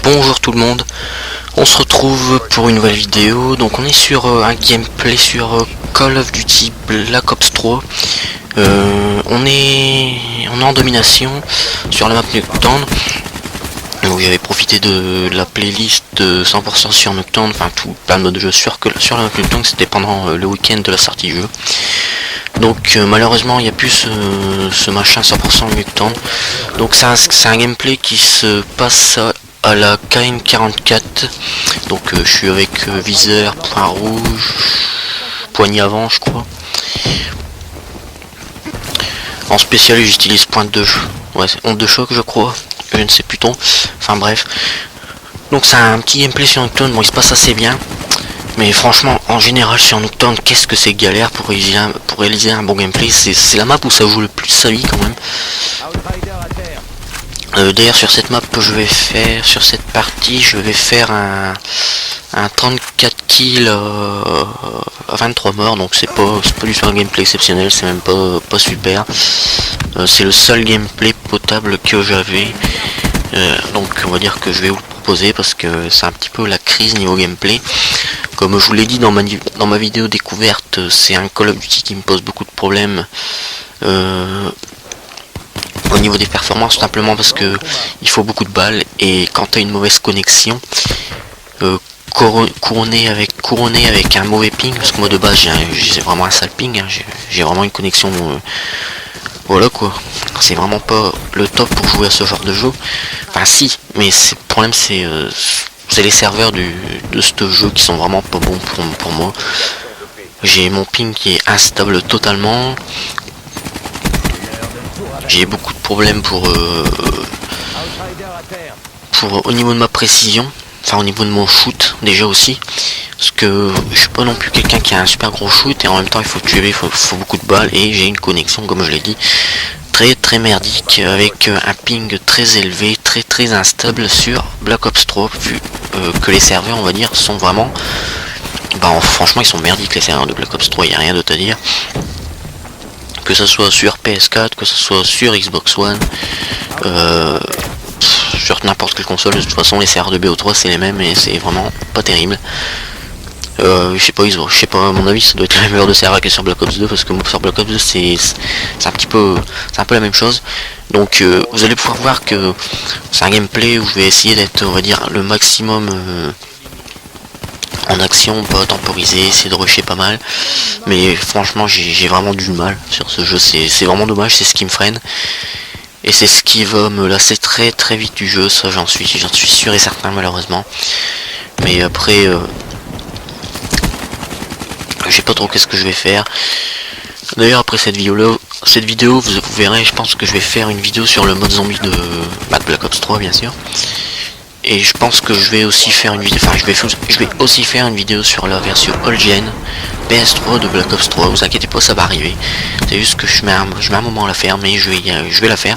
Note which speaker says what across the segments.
Speaker 1: Bonjour tout le monde, on se retrouve pour une nouvelle vidéo. Donc on est sur un gameplay sur Call of Duty Black Ops 3. On est en domination sur la map Nuketown. Donc j'avais profité de la playlist de 100% sur Nuketown, enfin tout plein de modes de jeu sur la map Nuketown. C'était pendant le week-end de la sortie du jeu. Donc malheureusement il n'y a plus ce machin 100% Nuketown. Donc c'est un gameplay qui se passe à la KM44. Donc je suis avec viseur, point rouge, poignée avant je crois. En spécial j'utilise pointe de choc, ouais, onde de choc je crois, je ne sais plus trop, enfin bref. Donc c'est un petit gameplay sur Nuketown, bon il se passe assez bien. Mais franchement en général sur Nuketown, qu'est-ce que c'est galère pour réaliser un bon gameplay. C'est la map où ça joue le plus sa vie quand même. D'ailleurs sur cette map que je vais faire, sur cette partie, je vais faire un 34 kills à 23 morts, donc c'est pas du tout un gameplay exceptionnel, c'est même pas super. C'est le seul gameplay potable que j'avais, donc on va dire que je vais vous le proposer parce que c'est un petit peu la crise niveau gameplay. Comme je vous l'ai dit dans ma vidéo découverte, c'est un Call of Duty qui me pose beaucoup de problèmes au niveau des performances, tout simplement parce que il faut beaucoup de balles, et quand tu as une mauvaise connexion, couronné avec un mauvais ping, parce que moi de base j'ai vraiment un sale ping, hein, j'ai vraiment une connexion, voilà quoi, c'est vraiment pas le top pour jouer à ce genre de jeu. Enfin si, mais le problème c'est les serveurs de ce jeu qui sont vraiment pas bons pour moi. J'ai mon ping qui est instable totalement. J'ai beaucoup de problèmes au niveau de ma précision, enfin au niveau de mon shoot déjà aussi, parce que je suis pas non plus quelqu'un qui a un super gros shoot, et en même temps il faut tuer, il faut beaucoup de balles, et j'ai une connexion comme je l'ai dit très merdique, avec un ping très élevé, très instable sur Black Ops 3, vu que les serveurs on va dire sont vraiment, franchement ils sont merdiques les serveurs de Black Ops 3, il n'y a rien d'autre à dire. Que ce soit sur PS4, que ce soit sur Xbox One, sur n'importe quelle console, de toute façon les serveurs de BO3 c'est les mêmes, et c'est vraiment pas terrible. Je sais pas, à mon avis ça doit être la même heure de serveur que sur Black Ops 2, parce que sur Black Ops 2 c'est un peu la même chose. Donc vous allez pouvoir voir que c'est un gameplay où je vais essayer d'être, on va dire, le maximum en action, pas temporisé, essayer de rusher pas mal, mais franchement j'ai vraiment du mal sur ce jeu, c'est vraiment dommage, c'est ce qui me freine, et c'est ce qui va me lasser très vite du jeu, ça j'en suis sûr et certain malheureusement. Mais après je sais pas trop qu'est-ce que je vais faire. D'ailleurs après cette vidéo vous verrez, je pense que je vais faire une vidéo sur le mode zombie de Black Ops 3 bien sûr. Et je pense que je vais aussi faire une vidéo, je vais aussi faire une vidéo sur la version All Gen PS3 de Black Ops 3. Vous inquiétez pas, ça va arriver. C'est juste que je mets un moment à la faire, mais je vais la faire.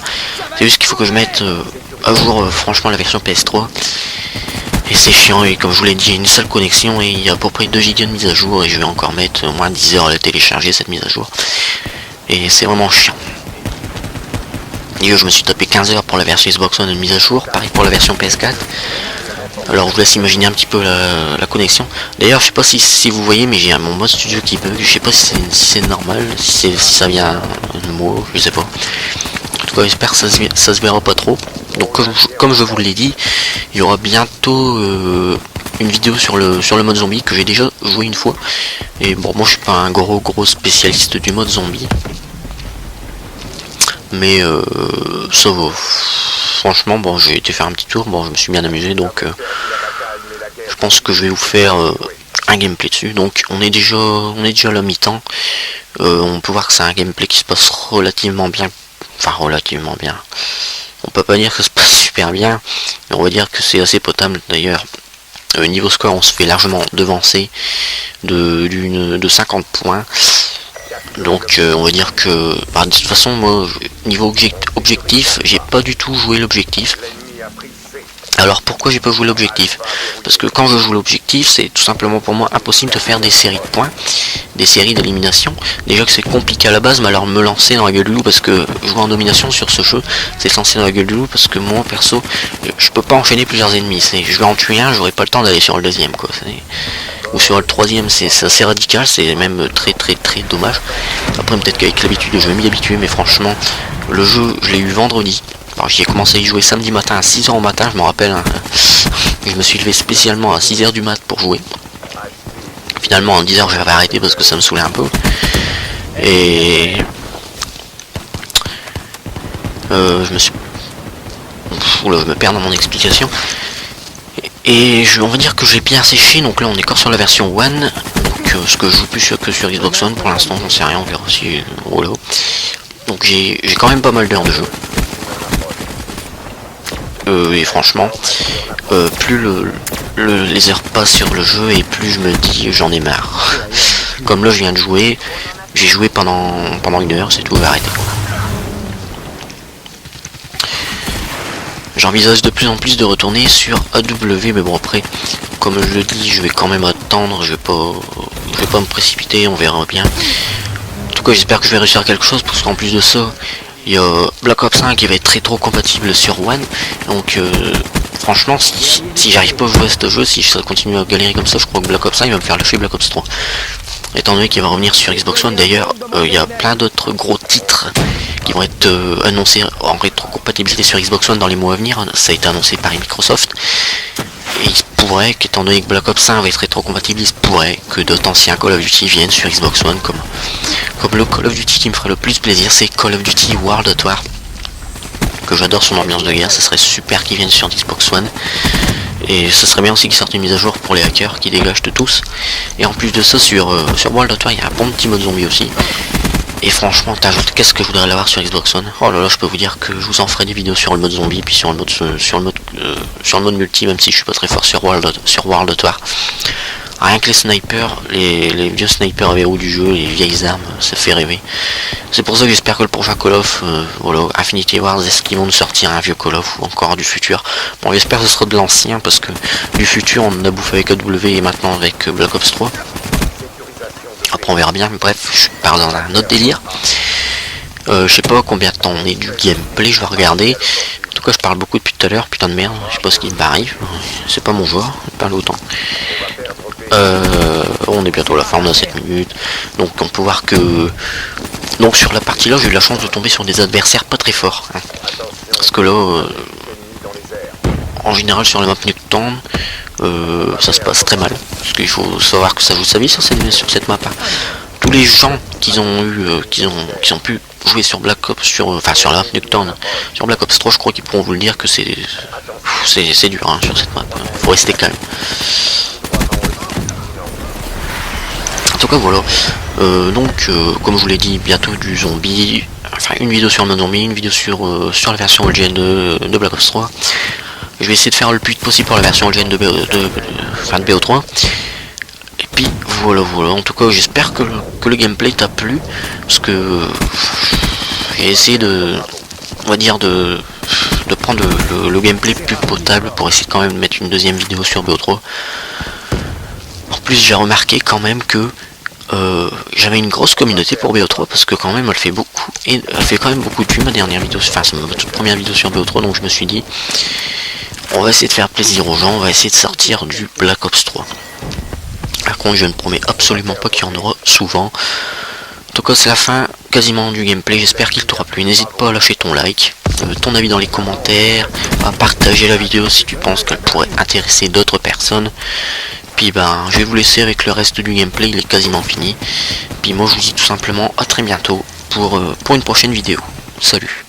Speaker 1: C'est juste qu'il faut que je mette à jour franchement la version PS3. Et c'est chiant, et comme je vous l'ai dit, j'ai une seule connexion et il y a à peu près 2 Go de mise à jour, et je vais encore mettre au moins 10 heures à la télécharger cette mise à jour. Et c'est vraiment chiant. Et je me suis tapé 15 heures pour la version Xbox One de mise à jour, pareil pour la version PS4. Alors je vous laisse imaginer un petit peu la connexion. D'ailleurs je sais pas si vous voyez, mais j'ai mon mode studio qui bug, je sais pas si c'est normal, si ça vient de moi, je sais pas. En tout cas j'espère que ça se verra pas trop. Donc comme je vous l'ai dit, il y aura bientôt une vidéo sur le mode zombie que j'ai déjà joué une fois. Et bon, moi je suis pas un gros spécialiste du mode zombie, mais ça va. Franchement, bon, j'ai été faire un petit tour, bon, je me suis bien amusé, donc je pense que je vais vous faire un gameplay dessus. Donc on est déjà à la mi-temps. On peut voir que c'est un gameplay qui se passe relativement bien. Enfin relativement bien. On peut pas dire que ça se passe super bien, mais on va dire que c'est assez potable. D'ailleurs, niveau score, on se fait largement devancer de 50 points. Donc on va dire que de toute façon moi niveau objectif, j'ai pas du tout joué l'objectif. Alors pourquoi j'ai pas joué l'objectif? Parce que quand je joue l'objectif, c'est tout simplement pour moi impossible de faire des séries de points, des séries d'élimination. Déjà que c'est compliqué à la base, mais alors me lancer dans la gueule du loup, parce que jouer en domination sur ce jeu, c'est se lancer dans la gueule du loup, parce que moi perso, je peux pas enchaîner plusieurs ennemis. Je vais en tuer un, j'aurai pas le temps d'aller sur le deuxième, quoi. Ou sur le troisième, c'est assez radical, c'est même très dommage. Après peut-être qu'avec l'habitude je vais m'y habituer, mais franchement, le jeu je l'ai eu vendredi. Alors j'y ai commencé à y jouer samedi matin à 6h au matin, je me rappelle, hein. Je me suis levé spécialement à 6h du mat pour jouer. Finalement à 10h j'avais arrêté parce que ça me saoulait un peu. Et je me suis... Oula, je me perds dans mon explication. Et on va dire que j'ai bien séché, donc là on est encore sur la version One. Donc ce que je joue plus que sur Xbox One pour l'instant, j'en sais rien, on verra si... Voilà. Donc j'ai quand même pas mal d'heures de jeu. Et franchement, plus les heures passent sur le jeu et plus je me dis j'en ai marre. Comme là je viens de jouer, j'ai joué pendant 1 heure, c'est tout, je vais arrêter. J'envisage de plus en plus de retourner sur AW, mais bon après, comme je le dis, je vais quand même attendre, je vais pas me précipiter, on verra bien. En tout cas j'espère que je vais réussir quelque chose, parce qu'en plus de ça, il y a Black Ops 5 qui va être très compatible sur One, donc franchement si j'arrive pas à jouer à ce jeu, si ça continue à galérer comme ça, je crois que Black Ops 5 va me faire lâcher Black Ops 3. Étant donné qu'il va revenir sur Xbox One, d'ailleurs il y a plein d'autres gros titres qui vont être annoncés en rétrocompatibilité sur Xbox One dans les mois à venir, ça a été annoncé par Microsoft. Et il se pourrait qu'étant donné que Black Ops 5 va être rétrocompatible, il se pourrait que d'autres anciens Call of Duty viennent sur Xbox One, comme le Call of Duty qui me ferait le plus plaisir, c'est Call of Duty World at War, que j'adore son ambiance de guerre, ça serait super qu'ils viennent sur Xbox One. Et ce serait bien aussi qu'ils sortent une mise à jour pour les hackers qui dégagent de tous. Et en plus de ça, sur World at War, il y a un bon petit mode zombie aussi. Et franchement, qu'est-ce que je voudrais l'avoir sur Xbox One. Oh là là, je peux vous dire que je vous en ferai des vidéos sur le mode zombie, puis sur le mode multi, même si je suis pas très fort sur World at War. Rien que les snipers, les vieux snipers à verrou du jeu, les vieilles armes, ça fait rêver. C'est pour ça que j'espère que le prochain Call of, voilà, Infinity Wars, est-ce qu'ils vont nous sortir un vieux Call of ou encore du futur. Bon, j'espère que ce sera de l'ancien, parce que du futur on en a bouffé avec AW et maintenant avec Black Ops 3. Après on verra bien, mais bref, je parle dans un autre délire. Je sais pas combien de temps on est du gameplay, je vais regarder. En tout cas je parle beaucoup depuis tout à l'heure, putain de merde, je sais pas ce qui m'arrive. C'est pas mon joueur, je parle autant. On est bientôt à la fin, on a 7 minutes. Donc on peut voir que... Donc sur la partie là, j'ai eu la chance de tomber sur des adversaires pas très forts. Hein. Parce que là, en général sur la map Nuketown, ça se passe très mal. Parce qu'il faut savoir que ça joue sa vie sur cette map. Hein. Tous les gens qui ont pu jouer sur Black Ops, sur la map Nuketown, sur Black Ops 3, je crois qu'ils pourront vous le dire que c'est dur hein, sur cette map. Faut rester calme. En tout cas voilà, comme je vous l'ai dit, bientôt du zombie, enfin une vidéo sur le mode zombie, une vidéo sur la version OGN de Black Ops 3. Je vais essayer de faire le plus vite possible pour la version OGN de BO3. Et puis voilà, en tout cas j'espère que le gameplay t'a plu, parce que j'ai essayé on va dire de prendre le gameplay plus potable pour essayer quand même de mettre une deuxième vidéo sur BO3. En plus j'ai remarqué quand même que j'avais une grosse communauté pour BO3, parce que quand même elle fait quand même beaucoup de vues, ma dernière vidéo, enfin c'est ma toute première vidéo sur BO3, donc je me suis dit on va essayer de faire plaisir aux gens, on va essayer de sortir du Black Ops 3. Par contre je ne promets absolument pas qu'il y en aura souvent. En tout cas c'est la fin quasiment du gameplay, j'espère qu'il t'aura plu. N'hésite pas à lâcher ton like, ton avis dans les commentaires, à partager la vidéo si tu penses qu'elle pourrait intéresser d'autres personnes. Puis je vais vous laisser avec le reste du gameplay, il est quasiment fini. Puis moi je vous dis tout simplement à très bientôt pour une prochaine vidéo. Salut.